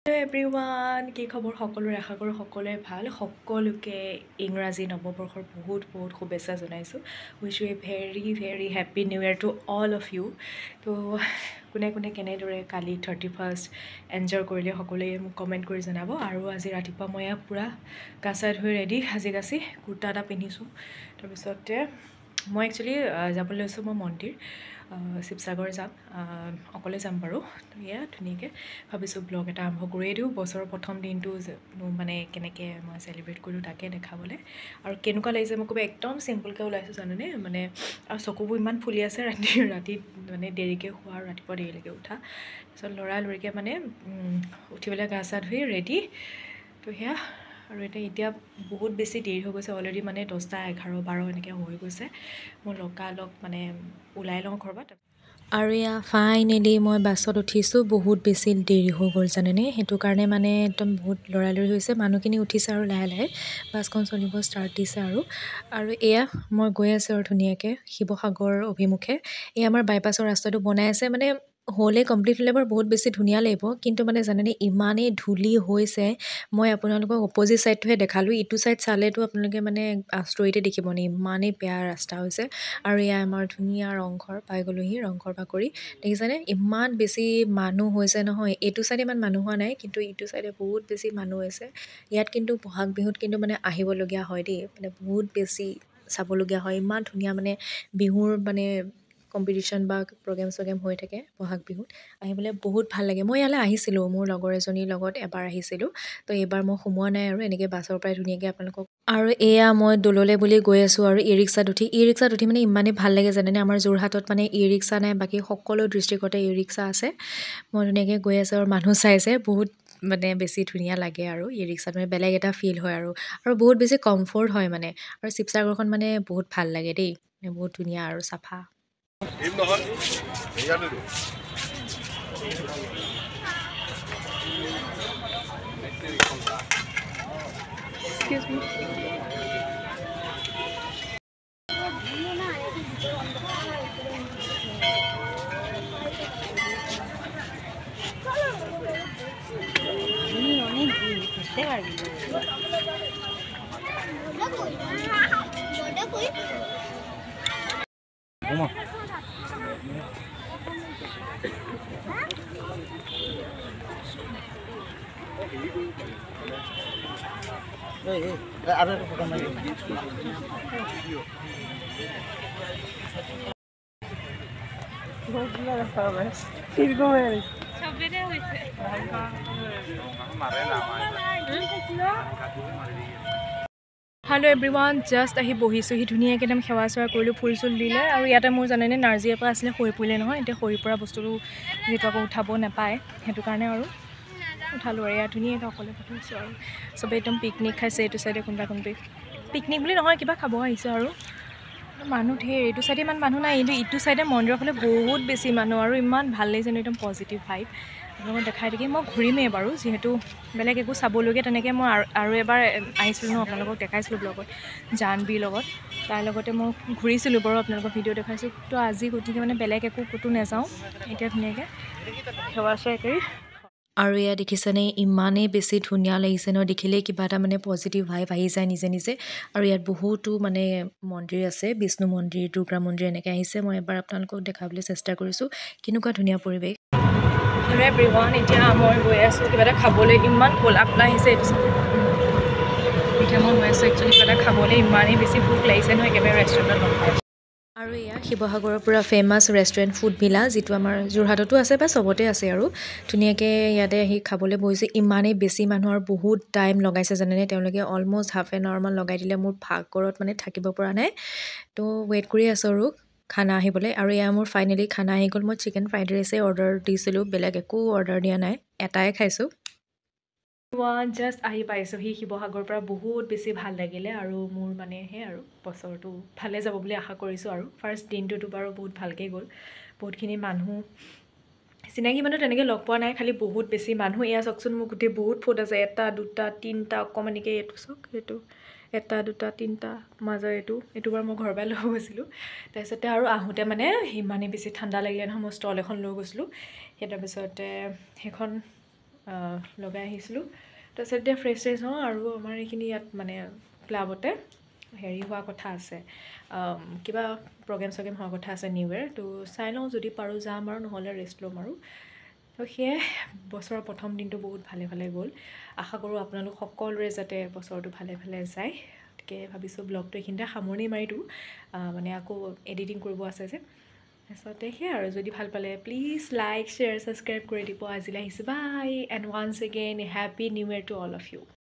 Hello' everyone, কি খবৰ সকলোৰে? আশা কৰোঁ সকলোৰে ভাল। সকলোকে ইংৰাজী নৱবৰ্ষৰ বহুত শুভেচ্ছা জনাইছোঁ। Wish you a very very happy new year to all of you. তো কোনে কোনে কেনেদৰে কালি 31st এনজয় কৰিলে সকলোৱে মোক কমেণ্ট কৰি জনাব। আৰু আজি ৰাতিপুৱা মই পূৰা গা চা ধুই ৰেডি, সাজি কাচি কুৰ্তা এটা পিন্ধিছোঁ। তাৰপিছতে মই একচুৱেলি যাবলৈ লৈছোঁ মই মন্দিৰ, শিৱসাগৰ যাম, অকলে যাম বাৰু। তো এয়া ধুনীয়াকৈ ভাবিছোঁ ব্লগ এটা আৰম্ভ কৰিয়ে দিওঁ, বছৰৰ প্ৰথম দিনটো মানে কেনেকৈ মই চেলিব্ৰেট কৰিলোঁ তাকে দেখাবলৈ। আৰু কেনেকুৱা লাগিছে মোক ক'ব। একদম চিম্পুলকৈ ওলাইছোঁ জানেনে, মানে আৰু চকুবোৰ ইমান ফুলি আছে ৰাতি মানে দেৰিকৈ শোৱা আৰু ৰাতিপুৱা দেৰিলৈকে উঠা। তাৰপিছত লৰালৰিকৈ মানে উঠি পেলাই গা চা ধুই ৰেডি। তো সেয়া আৰু এতিয়া বহুত বেছি দেৰি হৈ গৈছে অলৰেডি, মানে 10টা 11 12 এনেকৈ হৈ গৈছে। মই লগালগ মানে ওলাই লওঁ ঘৰৰ পৰা। আৰু এয়া ফাইনেলি মই বাছত উঠিছোঁ। বহুত বেছি দেৰি হৈ গ'ল জানেনে, সেইটো কাৰণে মানে একদম বহুত লৰালৰি হৈছে। মানুহখিনি উঠিছে আৰু লাহে লাহে বাছখন চলিব ষ্টাৰ্ট দিছে। আৰু এয়া মই গৈ আছোঁ আৰু ধুনীয়াকৈ শিৱসাগৰ অভিমুখে। এই আমাৰ বাইপাছৰ ৰাস্তাটো বনাই আছে, মানে হ'লে কমপ্লিট হ'লে বাৰু বহুত বেছি ধুনীয়া লাগিব। কিন্তু মানে জানেনে ইমানেই ধূলি হৈছে, মই আপোনালোকক অপ'জিট ছাইডটোহে দেখালোঁ। ইটো ছাইড চালেতো আপোনালোকে মানে আচৰিতে দেখিব নে, ইমানেই বেয়া ৰাস্তা হৈছে। আৰু এয়া আমাৰ ধুনীয়া ৰংঘৰ পাই গ'লোহি, ৰংঘৰ বাকৰি দেখিছেনে ইমান বেছি মানুহ হৈছে নহয়। এইটো ছাইডে ইমান মানুহ হোৱা নাই, কিন্তু ইটো ছাইডে বহুত বেছি মানুহ হৈছে। ইয়াত কিন্তু বহাগ বিহুত কিন্তু মানে আহিবলগীয়া হয় দেই, মানে বহুত বেছি চাবলগীয়া হয়। ইমান ধুনীয়া মানে বিহুৰ মানে কম্পিটিশ্যন বা প্ৰগ্ৰেম চগ্ৰেম হৈ থাকে বহাগ বিহুত, আহিবলৈ বহুত ভাল লাগে। মই ইয়ালৈ আহিছিলোঁ মোৰ লগৰ এজনীৰ লগত এবাৰ আহিছিলোঁ। তো এইবাৰ মই সোমোৱা নাই আৰু এনেকৈ বাছৰ পৰাই ধুনীয়াকৈ আপোনালোকক। আৰু এয়া মই দৌললৈ বুলি গৈ আছোঁ আৰু ই ৰিক্সাত উঠি মানে ইমানেই ভাল লাগে জানেনে। আমাৰ যোৰহাটত মানে ই ৰিক্সা নাই, বাকী সকলো ডিষ্ট্ৰিক্টতে ই ৰিক্সা আছে। মই ধুনীয়াকৈ গৈ আছোঁ আৰু মানুহ চাইছে বহুত মানে বেছি ধুনীয়া লাগে। আৰু ই ৰিক্সাত মানে বেলেগ এটা ফিল হয় আৰু বহুত বেছি কমফৰ্ট হয় মানে। আৰু শিৱসাগৰখন মানে বহুত ভাল লাগে দেই, মানে বহুত ধুনীয়া আৰু চাফা। Excuse me. Hello' everyone, just আহি বহিছোঁহি ধুনীয়াকৈ একদম সেৱা চেৱা কৰিলোঁ, ফুল চুল দিলে। আৰু ইয়াতে মোৰ জানেনে নাৰ্জী এটা আছিলে, সৰি পৰিলে নহয়। এতিয়া সৰি পৰা বস্তুটো যিহেতু আকৌ উঠাব নাপায়, সেইটো কাৰণে আৰু উঠালোঁ। আৰু ইয়াত ধুনীয়াকৈ অকলে পঠিয়াইছোঁ আৰু চবেই একদম পিকনিক খাইছে। এইটো চাইডে কোনোবা পিকনিক বুলি নহয়, কিবা খাব আহিছে। আৰু মানুহ ধেৰ, এইটো চাইডে ইমান মানুহ নাই, কিন্তু ইটো চাইডে মন্দিৰৰ ফালে বহুত বেছি মানুহ। আৰু ইমান ভাল লাগিছে, একদম পজিটিভ ভাইব। আপোনালোকক দেখাই থাকি মই ঘূৰিমেই বাৰু, যিহেতু বেলেগ একো চাবলগীয়া তেনেকৈ মই আৰু এবাৰ আহিছিলোঁ ন, আপোনালোকক দেখাইছিলোঁ ব্লগত জাহ্নৱীৰ লগত। তাৰ লগতে মই ঘূৰিছিলোঁ বাৰু, আপোনালোকক ভিডিঅ' দেখাইছোঁ। তো আজি গতিকে মানে বেলেগ একো ক'তো নাযাওঁ, এতিয়া ধুনীয়াকৈ সেৱা চেৱা কৰি। আৰু এয়া দেখিছেনে ইমানেই বেছি ধুনীয়া লাগিছে ন, দেখিলেই কিবা এটা মানে পজিটিভ ভাইব আহি যায় নিজে নিজে। আৰু ইয়াত বহুতো মানে মন্দিৰ আছে, বিষ্ণু মন্দিৰ, দুৰ্গা মন্দিৰ এনেকৈ আহিছে। মই এবাৰ আপোনালোকক দেখাবলৈ চেষ্টা কৰিছোঁ কেনেকুৱা ধুনীয়া পৰিৱেশ। হেল্ল' এভৰিৱান, এতিয়া মই গৈ আছোঁ কিবা এটা খাবলৈ। ইমান ক'লা ক'লা আহিছে এইটো চাইডে। এতিয়া মই গৈ আছোঁ একচুৱেলি কিবা এটা খাবলৈ, ইমানেই বেছি ভোক লাগিছে নহয়, একেবাৰে ৰেষ্টুৰেণ্টত লগ পাইছোঁ। আৰু এয়া শিৱসাগৰৰ পৰা ফেমাছ ৰেষ্টুৰেণ্ট ফুড ভিলা, যিটো আমাৰ যোৰহাটতো আছে বা চবতে আছে। আৰু ধুনীয়াকৈ ইয়াতে আহি খাবলৈ বহিছোঁ। ইমানেই বেছি মানুহ আৰু বহুত টাইম লগাইছে জানেনে তেওঁলোকে, অলম'ষ্ট হাফ এন আৱাৰমান লগাই দিলে। মোৰ ভাগৰত মানে থাকিব পৰা নাই, তো ৱেইট কৰি আছোঁ আৰু খানা আহিবলৈ। আৰু এয়া মোৰ ফাইনেলি খানা আহি গ'ল। মই চিকেন ফ্ৰাইড ৰাইচে অৰ্ডাৰ দিছিলোঁ, বেলেগ একো অৰ্ডাৰ দিয়া নাই, এটাই খাইছোঁ। জাষ্ট আহি পাইছোঁহি শিৱসাগৰৰ পৰা, বহুত বেছি ভাল লাগিলে। আৰু মোৰ মানে সেই আৰু বছৰটো ভালে যাব বুলি আশা কৰিছোঁ। আৰু ফাৰ্ষ্ট দিনটোতো বাৰু বহুত ভালকৈ গ'ল, বহুতখিনি মানুহ চিনাকি মানুহ তেনেকৈ লগ পোৱা নাই, খালি বহুত বেছি মানুহ। এয়া চাওকচোন, মোৰ গোটেই বহুত ফুট আছে, 1 2 3 অকণমানিকৈ এইটো চাওক, এইটো 1 2 3 মাজৰ এইটো বাৰু মই ঘৰৰ পৰাই লৈ গৈছিলোঁ। তাৰপিছতে আৰু আহোঁতে মানে ইমানেই বেছি ঠাণ্ডা লাগিলে নহয়, মই ষ্টল এখন লৈ গৈছিলোঁ। সেই তাৰপিছতে সেইখন লগাই আহিছিলোঁ তাৰপিছত এতিয়া ফ্ৰেছ হওঁ আৰু আমাৰ এইখিনি ইয়াত মানে ক্লাবতে হেৰি হোৱা কথা আছে কিবা প্ৰগ্ৰেম হোৱা কথা আছে নিউ ইয়েৰ তো চাই লওঁ যদি পাৰোঁ যাম আৰু নহ'লে ৰেষ্ট ল'ম আৰু তো সেয়াই বছৰৰ প্ৰথম দিনটো বহুত ভালে ভালে গ'ল আশা কৰোঁ আপোনালোক সকলোৰে যাতে বছৰটো ভালে ভালে যায় গতিকে ভাবিছোঁ ব্লগটো এইখিনিতে সামৰণি মাৰি দিওঁ মানে আকৌ এডিটিং কৰিব আছে যে তাৰপিছতে সেয়াই আৰু যদি ভাল পালে প্লিজ লাইক শ্বেয়াৰ ছাবস্ক্ৰাইব কৰি দিব আজিলৈ আহিছোঁ bye and once again happy new year to all of U